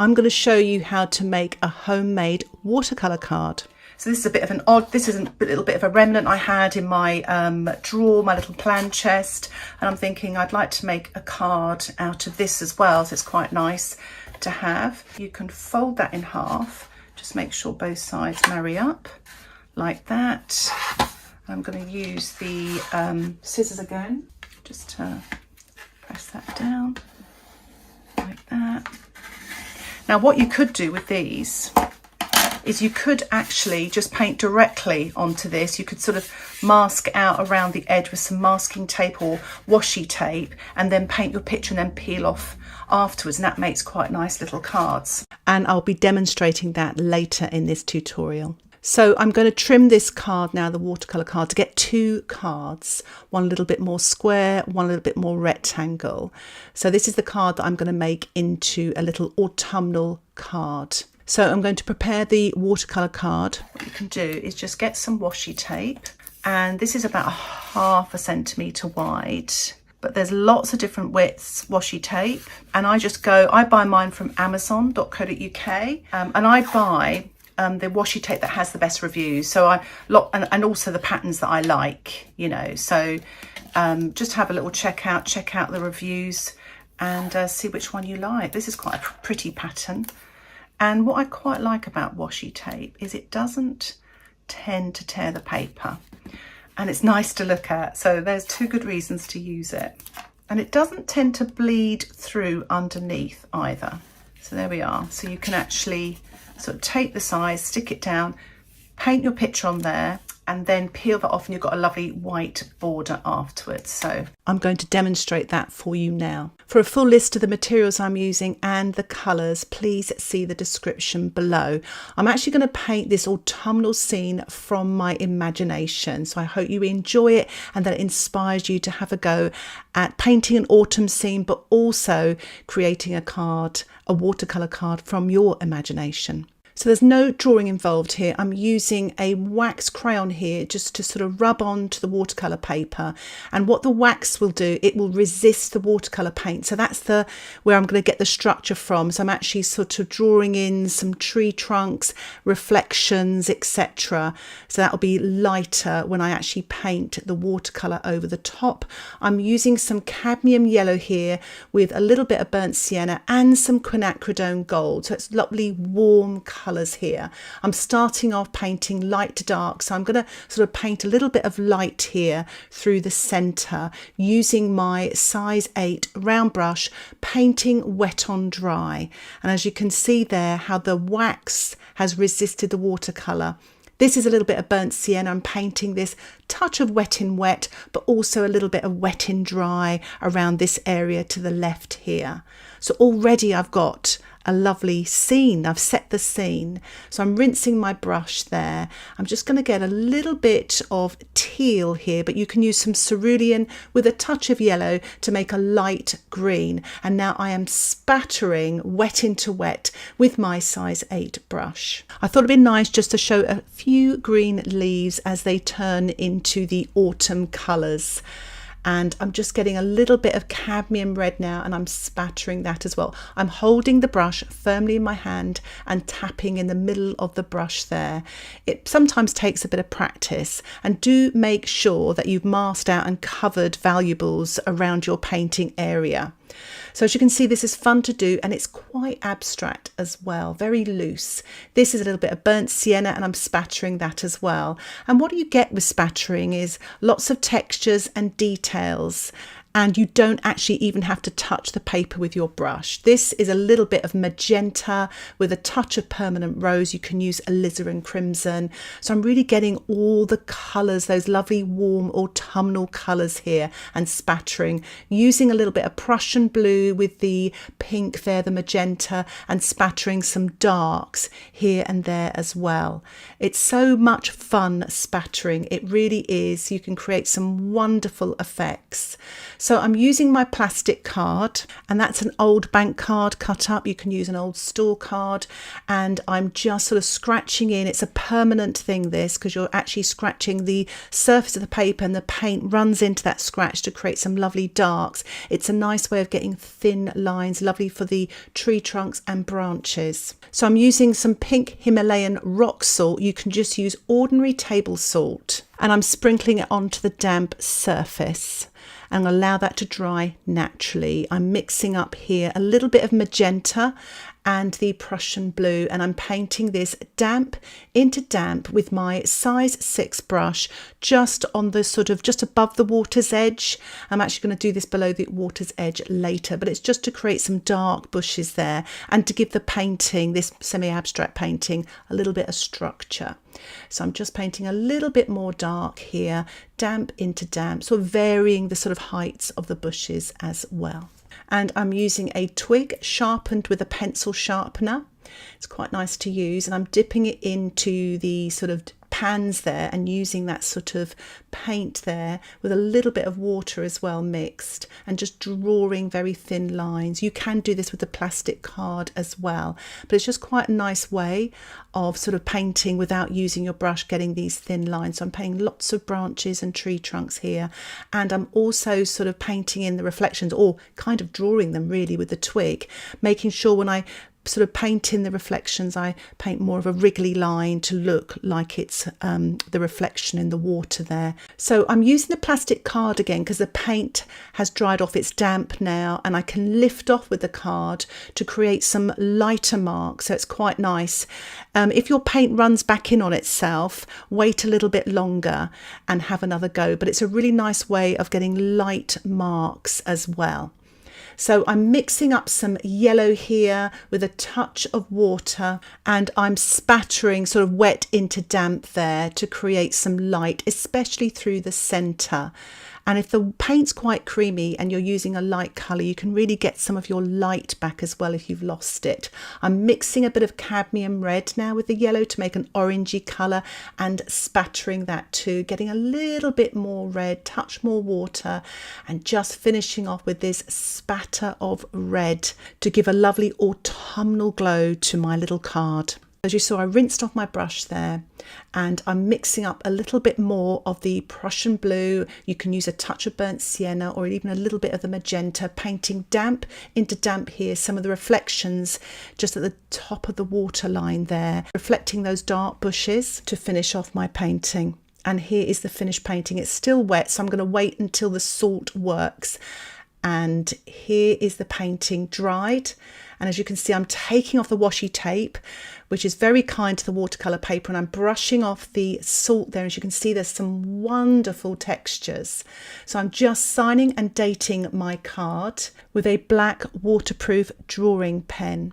I'm going to show you how to make a homemade watercolour card. So this is a bit of an odd, this is a little bit of a remnant I had in my drawer, my little plan chest, and I'm thinking I'd like to make a card out of this as well, so it's quite nice to have. You can fold that in half, just make sure both sides marry up like that. I'm going to use the scissors again, just to press that down like that. Now what you could do with these is you could actually just paint directly onto this. You could sort of mask out around the edge with some masking tape or washi tape, and then paint your picture and then peel off afterwards, and that makes quite nice little cards. And I'll be demonstrating that later in this tutorial. So I'm going to trim this card now, the watercolour card, to get two cards, one a little bit more square, one a little bit more rectangle. So this is the card that I'm going to make into a little autumnal card. So I'm going to prepare the watercolour card. What you can do is just get some washi tape, and this is about 1/2 centimetre wide, but there's lots of different widths washi tape, and I buy mine from amazon.co.uk, and I buy the washi tape that has the best reviews, so and also the patterns that I like, you know, so just have a little check out the reviews and see which one you like. This is quite a pretty pattern. And what I quite like about washi tape is it doesn't tend to tear the paper, and it's nice to look at. So there's two good reasons to use it. And it doesn't tend to bleed through underneath either. So there we are. So you can actually sort of take the size, stick it down, paint your picture on there, and then peel that off, and you've got a lovely white border afterwards. So I'm going to demonstrate that for you now. For a full list of the materials I'm using and the colours, please see the description below. I'm actually going to paint this autumnal scene from my imagination, so I hope you enjoy it and that it inspires you to have a go at painting an autumn scene, but also creating a card, a watercolour card from your imagination. So there's no drawing involved here. I'm using a wax crayon here just to sort of rub onto the watercolour paper. And what the wax will do, it will resist the watercolour paint. So that's where I'm going to get the structure from. So I'm actually sort of drawing in some tree trunks, reflections, etc. So that'll be lighter when I actually paint the watercolour over the top. I'm using some cadmium yellow here with a little bit of burnt sienna and some quinacridone gold. So it's lovely warm colours here. I'm starting off painting light to dark, so I'm going to sort of paint a little bit of light here through the centre using my size 8 round brush, painting wet on dry. And as you can see there, how the wax has resisted the watercolour. This is a little bit of burnt sienna. I'm painting this touch of wet in wet, but also a little bit of wet in dry around this area to the left here. So already I've got a lovely scene. I've set the scene. So I'm rinsing my brush there. I'm just going to get a little bit of teal here, but you can use some cerulean with a touch of yellow to make a light green. And now I am spattering wet into wet with my size 8 brush. I thought it'd be nice just to show a few green leaves as they turn into the autumn colours. And I'm just getting a little bit of cadmium red now, and I'm spattering that as well. I'm holding the brush firmly in my hand and tapping in the middle of the brush there. It sometimes takes a bit of practice, and do make sure that you've masked out and covered valuables around your painting area. So as you can see, this is fun to do, and it's quite abstract as well, very loose. This is a little bit of burnt sienna, and I'm spattering that as well. And what you get with spattering is lots of textures and details, and you don't actually even have to touch the paper with your brush. This is a little bit of magenta with a touch of permanent rose. You can use alizarin crimson. So I'm really getting all the colours, those lovely warm autumnal colours here, and spattering, using a little bit of Prussian blue with the pink there, the magenta, and spattering some darks here and there as well. It's so much fun spattering. It really is. You can create some wonderful effects. So I'm using my plastic card, and that's an old bank card cut up. You can use an old store card, and I'm just sort of scratching in. It's a permanent thing, this, because you're actually scratching the surface of the paper and the paint runs into that scratch to create some lovely darks. It's a nice way of getting thin lines, lovely for the tree trunks and branches. So I'm using some pink Himalayan rock salt. You can just use ordinary table salt, and I'm sprinkling it onto the damp surface and allow that to dry naturally. I'm mixing up here a little bit of magenta and the Prussian blue, and I'm painting this damp into damp with my size 6 brush just on the sort of just above the water's edge. I'm actually going to do this below the water's edge later, but it's just to create some dark bushes there and to give the painting, this semi-abstract painting, a little bit of structure. So I'm just painting a little bit more dark here, damp into damp, sort of varying the sort of heights of the bushes as well. And I'm using a twig sharpened with a pencil sharpener. It's quite nice to use, and I'm dipping it into the sort of pans there and using that sort of paint there with a little bit of water as well mixed, and just drawing very thin lines. You can do this with the plastic card as well, but it's just quite a nice way of sort of painting without using your brush, getting these thin lines. So I'm painting lots of branches and tree trunks here, and I'm also sort of painting in the reflections, or kind of drawing them really with the twig, making sure when I sort of paint in the reflections, I paint more of a wriggly line to look like it's the reflection in the water there. So I'm using the plastic card again because the paint has dried off, it's damp now, and I can lift off with the card to create some lighter marks, so it's quite nice. If your paint runs back in on itself, wait a little bit longer and have another go, but it's a really nice way of getting light marks as well. So I'm mixing up some yellow here with a touch of water, and I'm spattering sort of wet into damp there to create some light, especially through the centre. And if the paint's quite creamy and you're using a light colour, you can really get some of your light back as well if you've lost it. I'm mixing a bit of cadmium red now with the yellow to make an orangey colour, and spattering that too, getting a little bit more red, touch more water, and just finishing off with this spatter of red to give a lovely autumnal glow to my little card. As you saw, I rinsed off my brush there, and I'm mixing up a little bit more of the Prussian blue. You can use a touch of burnt sienna or even a little bit of the magenta, painting damp into damp here, some of the reflections just at the top of the water line there, reflecting those dark bushes to finish off my painting. And here is the finished painting. It's still wet, so I'm going to wait until the salt works. And here is the painting dried, and as you can see, I'm taking off the washi tape, which is very kind to the watercolour paper, and I'm brushing off the salt there. As you can see, there's some wonderful textures. So I'm just signing and dating my card with a black waterproof drawing pen.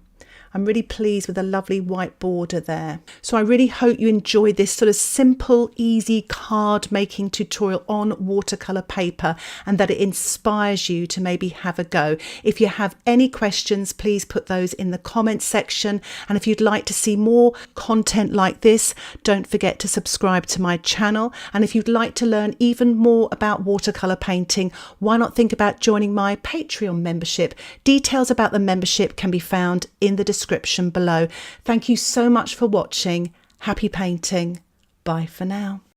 I'm really pleased with the lovely white border there. So I really hope you enjoyed this sort of simple, easy card making tutorial on watercolour paper, and that it inspires you to maybe have a go. If you have any questions, please put those in the comments section. And if you'd like to see more content like this, don't forget to subscribe to my channel. And if you'd like to learn even more about watercolour painting, why not think about joining my Patreon membership? Details about the membership can be found in the description below. Thank you so much for watching. Happy painting. Bye for now.